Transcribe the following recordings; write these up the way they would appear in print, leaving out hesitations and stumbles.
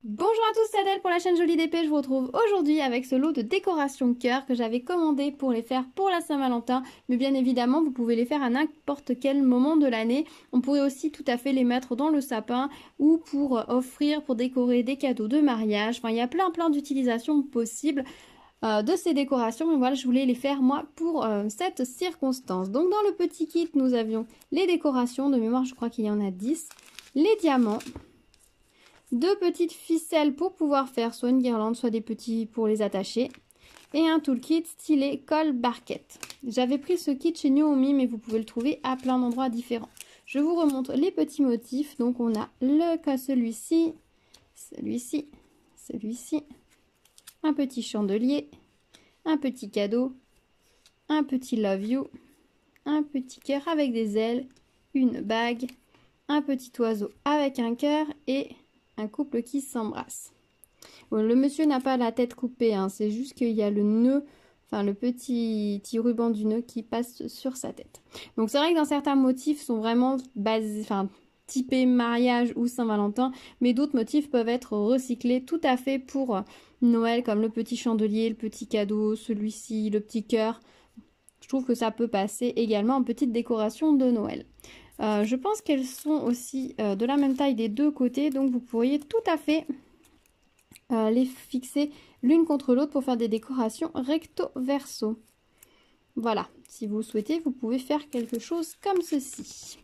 Bonjour à tous, c'est Adèle pour la chaîne Jolie d'Épée. Je vous retrouve aujourd'hui avec ce lot de décorations cœur que j'avais commandé pour les faire pour la Saint-Valentin. Mais bien évidemment, vous pouvez les faire à n'importe quel moment de l'année. On pourrait aussi tout à fait les mettre dans le sapin ou pour offrir, pour décorer des cadeaux de mariage. Enfin, il y a plein d'utilisations possibles de ces décorations. Mais voilà, je voulais les faire moi pour cette circonstance. Donc dans le petit kit, nous avions les décorations. De mémoire, je crois qu'il y en a 10. Les diamants. Deux petites ficelles pour pouvoir faire soit une guirlande, soit des petits pour les attacher. Et un toolkit stylé colle barquette. J'avais pris ce kit chez Noomi, mais vous pouvez le trouver à plein d'endroits différents. Je vous remontre les petits motifs. Donc on a celui-ci, celui-ci, celui-ci, un petit chandelier, un petit cadeau, un petit love you, un petit cœur avec des ailes, une bague, un petit oiseau avec un cœur et un couple qui s'embrasse. Bon, le monsieur n'a pas la tête coupée, hein, c'est juste qu'il y a le nœud, enfin le petit ruban du nœud qui passe sur sa tête. Donc c'est vrai que dans certains motifs sont vraiment basés, enfin typés mariage ou Saint-Valentin, mais d'autres motifs peuvent être recyclés tout à fait pour Noël, comme le petit chandelier, le petit cadeau, celui-ci, le petit cœur. Je trouve que ça peut passer également en petite décoration de Noël. Je pense qu'elles sont aussi de la même taille des deux côtés, donc vous pourriez tout à fait les fixer l'une contre l'autre pour faire des décorations recto verso. Voilà, si vous souhaitez, vous pouvez faire quelque chose comme ceci.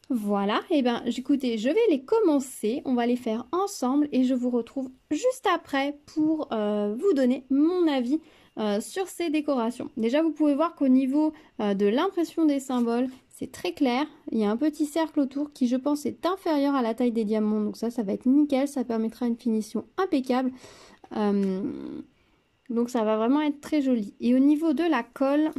Voilà, et bien écoutez, je vais les commencer, on va les faire ensemble et je vous retrouve juste après pour vous donner mon avis sur ces décorations. Déjà, vous pouvez voir qu'au niveau de l'impression des symboles, c'est très clair. Il y a un petit cercle autour qui, je pense, est inférieur à la taille des diamants. Donc ça va être nickel. Ça permettra une finition impeccable. Donc ça va vraiment être très joli. Et au niveau de la colle,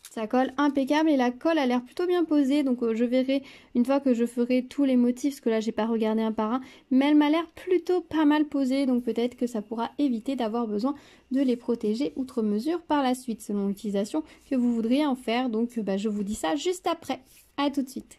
ça colle impeccable et la colle a l'air plutôt bien posée. Donc je verrai une fois que je ferai tous les motifs, parce que là j'ai pas regardé un par un, mais elle m'a l'air plutôt pas mal posée. Donc peut-être que ça pourra éviter d'avoir besoin de les protéger outre mesure par la suite, selon l'utilisation que vous voudriez en faire. Donc je vous dis ça juste après. À tout de suite.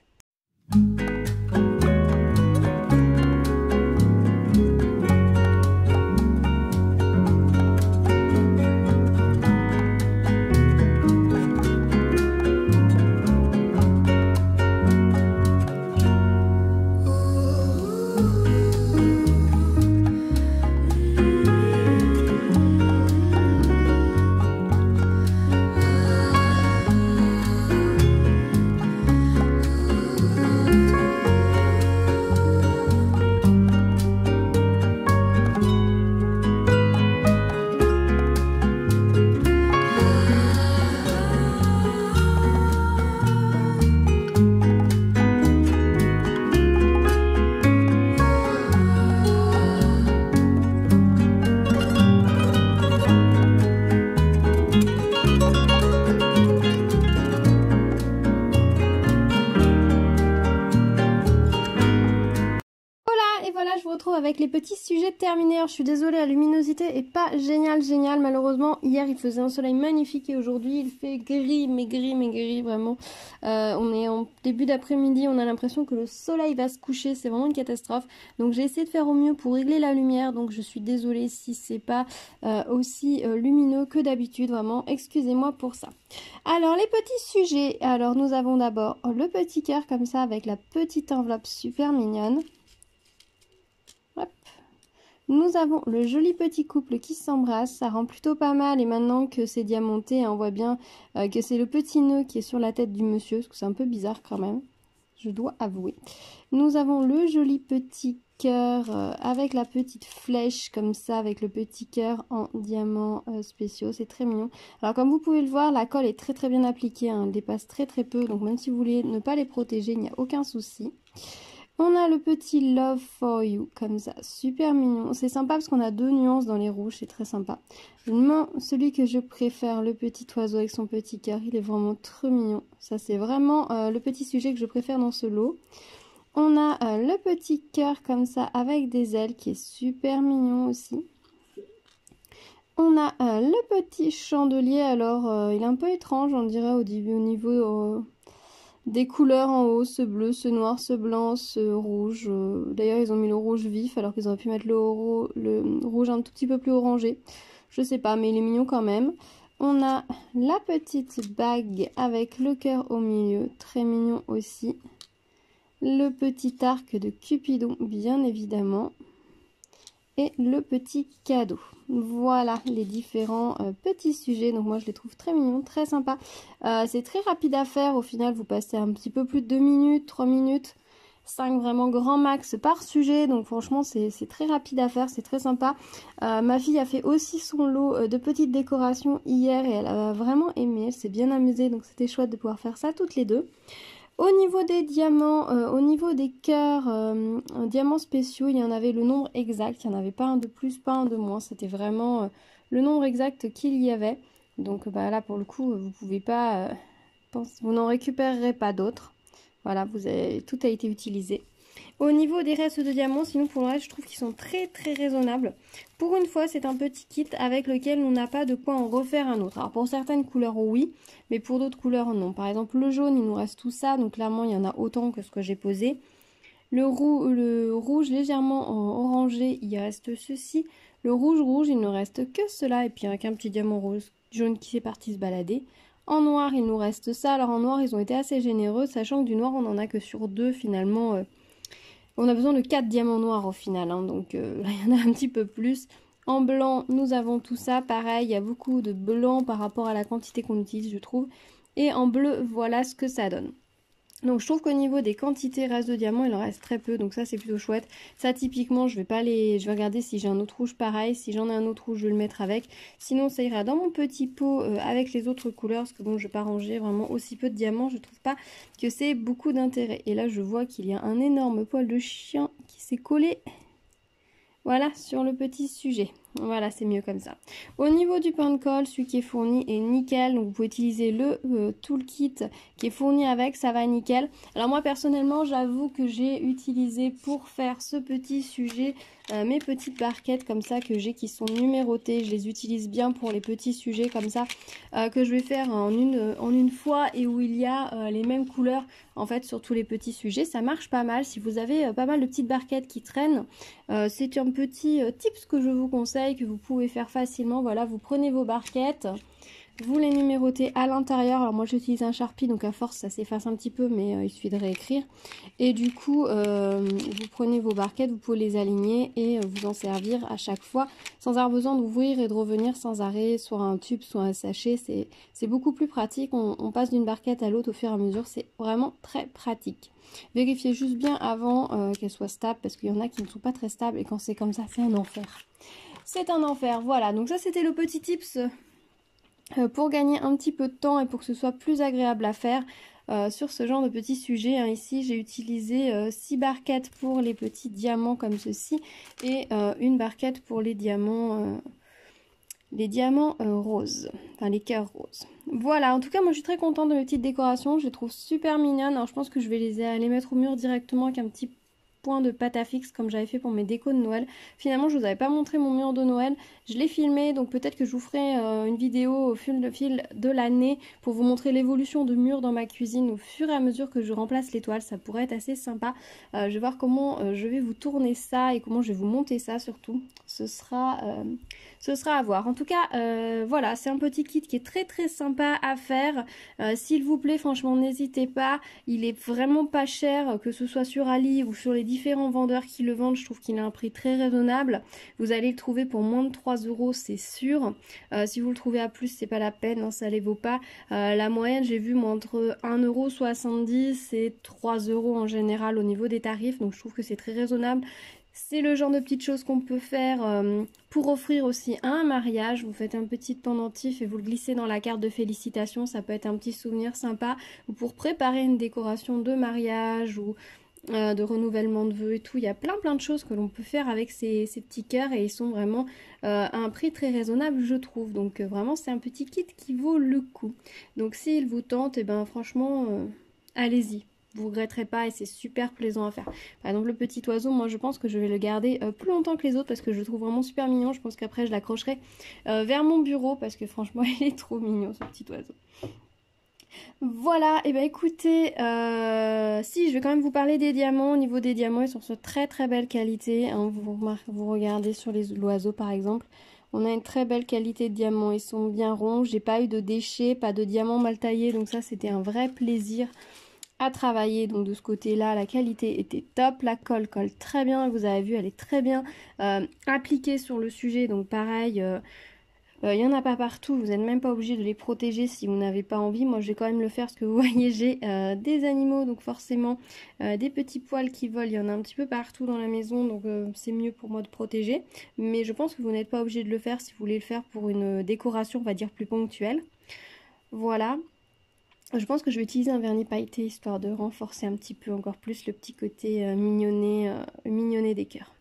Avec les petits sujets terminés. Alors, je suis désolée, la luminosité est pas géniale malheureusement. Hier il faisait un soleil magnifique et aujourd'hui il fait gris vraiment. On est en début d'après-midi, on a l'impression que le soleil va se coucher, c'est vraiment une catastrophe. Donc j'ai essayé de faire au mieux pour régler la lumière, donc je suis désolée si c'est pas aussi lumineux que d'habitude, vraiment excusez-moi pour ça. Alors les petits sujets, alors nous avons d'abord le petit cœur comme ça avec la petite enveloppe super mignonne. Hop. Nous avons le joli petit couple qui s'embrasse, ça rend plutôt pas mal et maintenant que c'est diamanté, on voit bien que c'est le petit nœud qui est sur la tête du monsieur, parce que c'est un peu bizarre quand même, je dois avouer. Nous avons le joli petit cœur avec la petite flèche comme ça, avec le petit cœur en diamants spéciaux, c'est très mignon. Alors comme vous pouvez le voir, la colle est très bien appliquée, hein, elle dépasse très peu, donc même si vous voulez ne pas les protéger, il n'y a aucun souci. On a le petit Love for You, comme ça, super mignon. C'est sympa parce qu'on a deux nuances dans les rouges, c'est très sympa. Celui que je préfère, le petit oiseau avec son petit cœur, il est vraiment trop mignon. Ça, c'est vraiment le petit sujet que je préfère dans ce lot. On a le petit cœur comme ça, avec des ailes, qui est super mignon aussi. On a le petit chandelier, alors il est un peu étrange, on dirait au niveau des couleurs en haut, ce bleu, ce noir, ce blanc, ce rouge. D'ailleurs, ils ont mis le rouge vif alors qu'ils auraient pu mettre le rouge un tout petit peu plus orangé. Je sais pas, mais il est mignon quand même. On a la petite bague avec le cœur au milieu, très mignon aussi. Le petit arc de Cupidon, bien évidemment. Et le petit cadeau. Voilà les différents petits sujets. Donc moi je les trouve très mignons, très sympas. C'est très rapide à faire. Au final vous passez un petit peu plus de 2 minutes, 3 minutes, 5 vraiment grand max par sujet. Donc franchement c'est très rapide à faire, c'est très sympa. Ma fille a fait aussi son lot de petites décorations hier et elle a vraiment aimé. Elle s'est bien amusée, donc c'était chouette de pouvoir faire ça toutes les deux. Au niveau des diamants, au niveau des cœurs, diamants spéciaux, il y en avait le nombre exact. Il n'y en avait pas un de plus, pas un de moins. C'était vraiment le nombre exact qu'il y avait. Donc bah, là, pour le coup, vous pouvez pas, vous n'en récupérerez pas d'autres. Voilà, tout a été utilisé. Au niveau des restes de diamants, sinon pour le reste, je trouve qu'ils sont très très raisonnables. Pour une fois, c'est un petit kit avec lequel on n'a pas de quoi en refaire un autre. Alors pour certaines couleurs, oui, mais pour d'autres couleurs, non. Par exemple, le jaune, il nous reste tout ça, donc clairement, il y en a autant que ce que j'ai posé. Le rouge légèrement orangé, il reste ceci. Le rouge, il ne reste que cela, et puis avec un petit diamant rose jaune qui s'est parti se balader. En noir, il nous reste ça. Alors en noir, ils ont été assez généreux, sachant que du noir, on n'en a que sur 2 finalement. On a besoin de 4 diamants noirs au final, hein, donc là il y en a un petit peu plus. En blanc, nous avons tout ça, pareil, il y a beaucoup de blanc par rapport à la quantité qu'on utilise, je trouve. Et en bleu, voilà ce que ça donne. Donc je trouve qu'au niveau des quantités restes de diamants, il en reste très peu, donc ça c'est plutôt chouette. Ça typiquement, je vais regarder si j'ai un autre rouge pareil, si j'en ai un autre rouge, je vais le mettre avec. Sinon ça ira dans mon petit pot avec les autres couleurs, parce que bon, je vais pas ranger vraiment aussi peu de diamants, je trouve pas que c'est beaucoup d'intérêt. Et là je vois qu'il y a un énorme poil de chien qui s'est collé, voilà, sur le petit sujet. Voilà, c'est mieux comme ça. Au niveau du pain de colle, celui qui est fourni est nickel. Donc vous pouvez utiliser le toolkit qui est fourni avec, ça va nickel. Alors moi personnellement, j'avoue que j'ai utilisé pour faire ce petit sujet mes petites barquettes comme ça que j'ai qui sont numérotées. Je les utilise bien pour les petits sujets comme ça que je vais faire en une fois et où il y a les mêmes couleurs en fait sur tous les petits sujets. Ça marche pas mal. Si vous avez pas mal de petites barquettes qui traînent, c'est un petit tips que je vous conseille, que vous pouvez faire facilement. Voilà, vous prenez vos barquettes, vous les numérotez à l'intérieur. Alors moi j'utilise un Sharpie, donc à force ça s'efface un petit peu, mais il suffit de réécrire. Et du coup vous prenez vos barquettes, vous pouvez les aligner et vous en servir à chaque fois sans avoir besoin d'ouvrir et de revenir sans arrêt sur un tube, soit un sachet. C'est beaucoup plus pratique. On passe d'une barquette à l'autre au fur et à mesure, c'est vraiment très pratique. Vérifiez juste bien avant qu'elle soit stable, parce qu'il y en a qui ne sont pas très stables et quand c'est comme ça, c'est un enfer. C'est un enfer, voilà. Donc ça, c'était le petit tips pour gagner un petit peu de temps et pour que ce soit plus agréable à faire sur ce genre de petits sujets. Hein. Ici, j'ai utilisé 6 barquettes pour les petits diamants comme ceci et une barquette pour les diamants roses, enfin les cœurs roses. Voilà, en tout cas moi je suis très contente de mes petites décorations, je les trouve super mignonnes. Alors je pense que je vais les mettre au mur directement avec un petit point de pâte à fixe comme j'avais fait pour mes décos de Noël. Finalement je vous avais pas montré mon mur de Noël, je l'ai filmé, donc peut-être que je vous ferai une vidéo au fil de l'année pour vous montrer l'évolution de mur dans ma cuisine au fur et à mesure que je remplace l'étoile. Ça pourrait être assez sympa. Je vais voir comment je vais vous tourner ça et comment je vais vous monter ça surtout. Ce sera à voir. En tout cas, voilà, c'est un petit kit qui est très très sympa à faire. S'il vous plaît, franchement, n'hésitez pas. Il est vraiment pas cher, que ce soit sur Ali ou sur les différents vendeurs qui le vendent. Je trouve qu'il a un prix très raisonnable. Vous allez le trouver pour moins de 3 €, c'est sûr. Si vous le trouvez à plus, c'est pas la peine, hein, ça les vaut pas. La moyenne, j'ai vu moi, entre 1,70 € et 3 € en général au niveau des tarifs. Donc je trouve que c'est très raisonnable. C'est le genre de petites choses qu'on peut faire pour offrir aussi à un mariage. Vous faites un petit pendentif et vous le glissez dans la carte de félicitations. Ça peut être un petit souvenir sympa. Ou pour préparer une décoration de mariage ou de renouvellement de vœux et tout. Il y a plein de choses que l'on peut faire avec ces petits cœurs et ils sont vraiment à un prix très raisonnable, je trouve. Donc vraiment, c'est un petit kit qui vaut le coup. Donc s'il vous tente, et ben franchement, allez-y. Vous regretterez pas et c'est super plaisant à faire. Par exemple le petit oiseau, moi je pense que je vais le garder plus longtemps que les autres parce que je le trouve vraiment super mignon. Je pense qu'après je l'accrocherai vers mon bureau parce que franchement il est trop mignon ce petit oiseau. Voilà, et ben écoutez, si je vais quand même vous parler des diamants. Au niveau des diamants, ils sont de très très belle qualité, hein. Vous regardez sur l'oiseau par exemple, on a une très belle qualité de diamants. Ils sont bien ronds, j'ai pas eu de déchets, pas de diamants mal taillés, donc ça c'était un vrai plaisir à travailler. Donc de ce côté-là, la qualité était top, la colle très bien. Vous avez vu, elle est très bien appliquée sur le sujet. Donc pareil. Il n'y en a pas partout, vous n'êtes même pas obligé de les protéger si vous n'avez pas envie. Moi je vais quand même le faire parce que vous voyez j'ai des animaux, donc forcément des petits poils qui volent, il y en a un petit peu partout dans la maison, donc c'est mieux pour moi de protéger. Mais je pense que vous n'êtes pas obligé de le faire si vous voulez le faire pour une décoration, on va dire, plus ponctuelle. Voilà. Je pense que je vais utiliser un vernis pailleté histoire de renforcer un petit peu encore plus le petit côté mignonné des cœurs.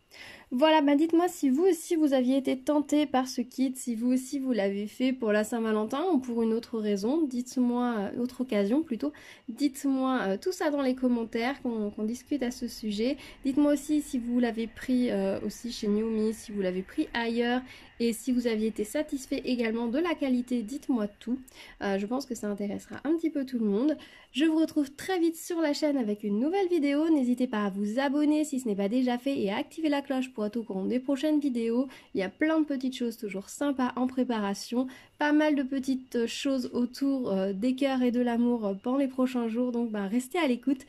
Voilà, bah dites-moi si vous aussi vous aviez été tenté par ce kit, si vous aussi vous l'avez fait pour la Saint-Valentin ou pour une autre raison, dites-moi, autre occasion plutôt, dites-moi tout ça dans les commentaires, qu'on discute à ce sujet. Dites-moi aussi si vous l'avez pris aussi chez New Me, si vous l'avez pris ailleurs et si vous aviez été satisfait également de la qualité, dites-moi tout. Je pense que ça intéressera un petit peu tout le monde. Je vous retrouve très vite sur la chaîne avec une nouvelle vidéo. N'hésitez pas à vous abonner si ce n'est pas déjà fait et à activer la cloche pour être au courant des prochaines vidéos. Il y a plein de petites choses toujours sympas en préparation. Pas mal de petites choses autour des cœurs et de l'amour pendant les prochains jours. Donc restez à l'écoute.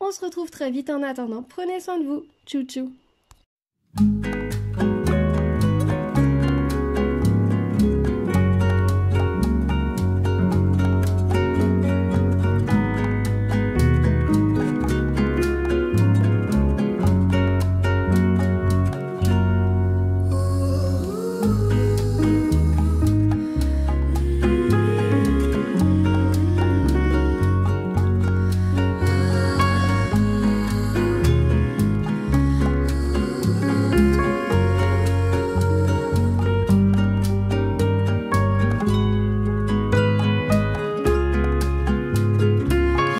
On se retrouve très vite en attendant. Prenez soin de vous. Tchou tchou.